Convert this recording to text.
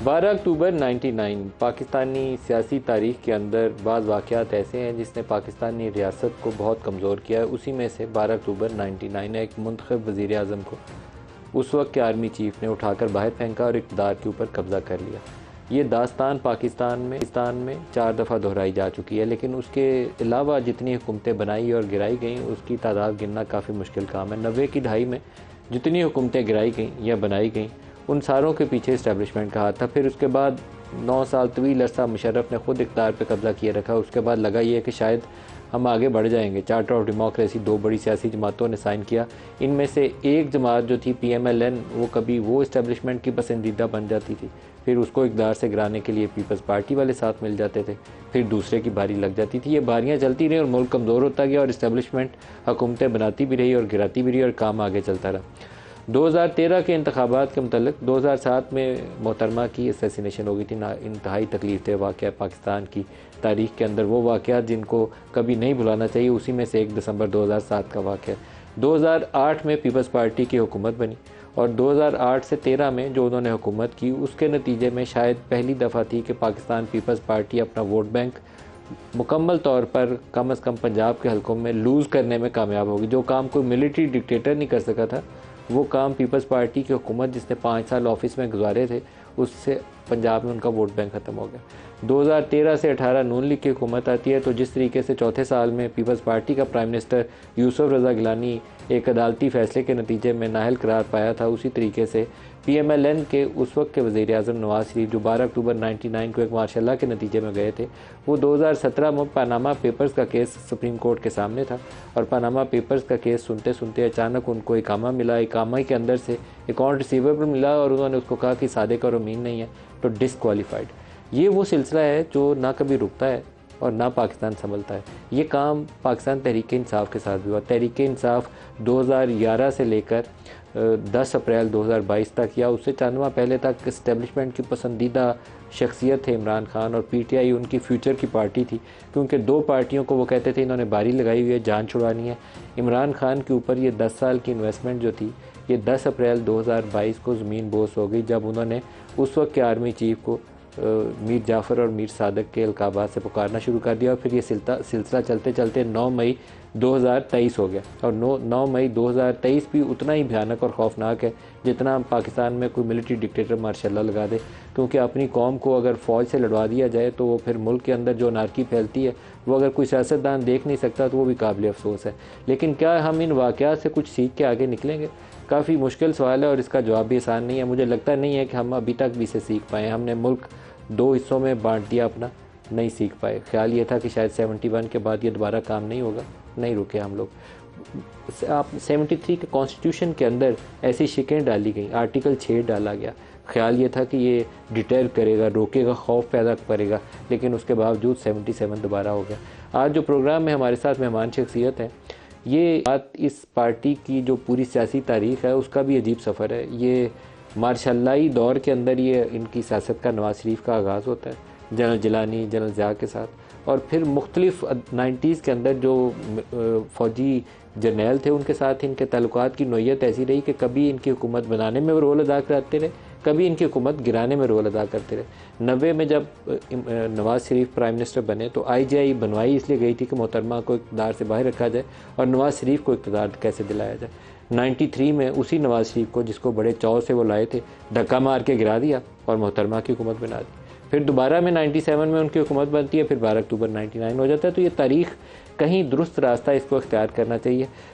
12 अक्टूबर 99 पाकिस्तानी सियासी तारीख़ के अंदर बाज़ वाक़यात ऐसे हैं जिसने पाकिस्तानी रियासत को बहुत कमज़ोर किया है। उसी में से 12 अक्टूबर 99 एक मुंतखब वज़ीर आज़म को उस वक्त के आर्मी चीफ़ ने उठाकर बाहर फेंका और इक़्तिदार के ऊपर कब्ज़ा कर लिया। ये दास्तान पाकिस्तान में 4 दफ़ा दोहराई जा चुकी है, लेकिन उसके अलावा जितनी हुकूमतें बनाई और गिराई गई उसकी तादाद गिनना काफ़ी मुश्किल काम है। 90 की दहाई में जितनी हुकूमतें गिराई गई या बनाई गई उन सारों के पीछे इस्टेब्लिशमेंट का हाथ था। फिर उसके बाद 9 साल तवील अरसा मुशर्रफ ने ख़ुद इक़्तिदार पर कब्ज़ा किए रखा। उसके बाद लगा ये कि शायद हम आगे बढ़ जाएंगे। चार्टर ऑफ डेमोक्रेसी 2 बड़ी सियासी जमातों ने साइन किया। इनमें से एक जमात जो थी PMLN, वो कभी वो इस्टेब्लिशमेंट की पसंदीदा बन जाती थी, फिर उसको इक़्तिदार से गिराने के लिए पीपल्स पार्टी वाले साथ मिल जाते थे, फिर दूसरे की बारी लग जाती थी। ये बारियाँ चलती रही और मुल्क कमज़ोर होता गया और इस्टेब्लिशमेंट हुकूमतें बनाती भी रही और गिराती भी रही और काम आगे चलता रहा। 2013 के इंतखाबात के मतलब 2007 में मोहतरमा की असैसिनेशन हो गई थी। इंतहाई तकलीफ थे वाक़या पाकिस्तान की तारीख़ के अंदर, वो वाक़यात जिनको कभी नहीं भुलाना चाहिए। उसी में से 1 दिसंबर 2007 का वाक़या। 2008 में पीपल्स पार्टी की हुकूमत बनी और 2008 से 13 में जो उन्होंने हुकूमत की उसके नतीजे में शायद पहली दफ़ा थी कि पाकिस्तान पीपल्स पार्टी अपना वोट बैंक मुकम्मल तौर पर कम अज़ कम पंजाब के हलकों में लूज़ करने में कामयाब होगी। जो काम कोई मिलिट्री डिक्टेटर नहीं कर सका था, वो काम पीपल्स पार्टी की हुकूमत जिसने 5 साल ऑफिस में गुजारे थे, उससे पंजाब में उनका वोट बैंक ख़त्म हो गया। 2013 से 18 नून लीग की हुकूमत आती है, तो जिस तरीके से चौथे साल में पीपल्स पार्टी का प्राइम मिनिस्टर यूसुफ रज़ा गिलानी एक अदालती फ़ैसले के नतीजे में नाअहल करार पाया था, उसी तरीके से PMLN के उस वक्त के वज़ीर आज़म नवाज़ शरीफ जो 12 अक्टूबर 99 को एक मार्शल के नतीजे में गए थे, वो 2017 में पनामा पेपर्स का केस सुप्रीम कोर्ट के सामने था और पनामा पेपर्स का केस सुनते सुनते अचानक उनको इकामा मिला। इकामा के अंदर से अकाउंट रिसीवेबल मिला और उन्होंने उसको कहा कि सादिक और अमीन नहीं है, तो डिसक्वालीफाइड। ये वो सिलसिला है जो ना कभी रुकता है और ना पाकिस्तान संभलता है। ये काम पाकिस्तान तहरीक इंसाफ के साथ भी हुआ। तहरीक इंसाफ 2011 से लेकर 10 अप्रैल 2022 तक या उससे चंद माह पहले तक इस्टेब्लिशमेंट की पसंदीदा शख्सियत थे इमरान खान, और PTI उनकी फ्यूचर की पार्टी थी, क्योंकि 2 पार्टियों को वो कहते थे इन्होंने बारी लगाई हुई है, जान छुड़वानी है। इमरान खान के ऊपर ये 10 साल की इन्वेस्टमेंट जो थी, ये 10 अप्रैल 2022 को ज़मीन बोस हो गई, जब उन्होंने उस वक्त के आर्मी चीफ को मीर जाफ़र और मीर सादक के अलकाबात से पुकारना शुरू कर दिया। और फिर ये सिलसिला चलते चलते 9 मई 2023 हो गया। और 9 मई 2023 भी उतना ही भयानक और ख़ौफनाक है जितना पाकिस्तान में कोई मिलिट्री डिक्टेटर मार्शल लगा दे, क्योंकि अपनी कौम को अगर फ़ौज से लड़वा दिया जाए तो वो फिर मुल्क के अंदर जो अनारकी फैलती है वो अगर कोई सियासतदान देख नहीं सकता तो वो भी काबिल अफसोस है। लेकिन क्या हम इन वाक़यात से कुछ सीख के आगे निकलेंगे? काफ़ी मुश्किल सवाल है और इसका जवाब भी आसान नहीं है। मुझे लगता नहीं है कि हम अभी तक भी इसे सीख पाए। हमने मुल्क 2 हिस्सों में बांट दिया अपना, नहीं सीख पाए। ख्याल ये था कि शायद 71 के बाद ये दोबारा काम नहीं होगा, नहीं रुके हम लोग। आप 73 के कॉन्स्टिट्यूशन के अंदर ऐसी शिकें डाली गई, आर्टिकल 6 डाला गया। ख्याल ये था कि ये डिटेर करेगा, रोकेगा, खौफ पैदा करेगा, लेकिन उसके बावजूद 77 दोबारा हो गया। आज जो प्रोग्राम में हमारे साथ मेहमान शख्सियत हैं, ये बात इस पार्टी की जो पूरी सियासी तारीख़ है उसका भी अजीब सफ़र है। ये मार्शल्लाई दौर के अंदर ये इनकी सियासत का नवाज़ शरीफ का आगाज़ होता है, जनरल जिलानी, जनरल ज़िया के साथ, और फिर मुख्तलिफ 90s के अंदर जो फ़ौजी जर्नैल थे उनके साथ इनके ताल्लुकात की नोयत ऐसी रही कि कभी इनकी हुकूमत बनाने में रोल अदा करते रहे, कभी इनकी हुकूमत गिराने में रोल अदा करते रहे। 90 में जब नवाज़ शरीफ प्राइम मिनिस्टर बने तो IGI बनवाई इसलिए गई थी कि मोहतरमा को इक़्तिदार से बाहर रखा जाए और नवाज़ शरीफ को इक़्तिदार कैसे दिलाया जाए। 93 में उसी नवाज़ शरीफ को, जिसको बड़े चाव से वो लाए थे, धक्का मार के गिरा दिया और मोहतरमा की हुकूमत बना दी। फिर दोबारा में 97 में उनकी हुकूमत बनती है, फिर 12 अक्टूबर 99 हो जाता है। तो ये तारीख़ कहीं दुरुस्त रास्ता इसको इख्तियार करना चाहिए।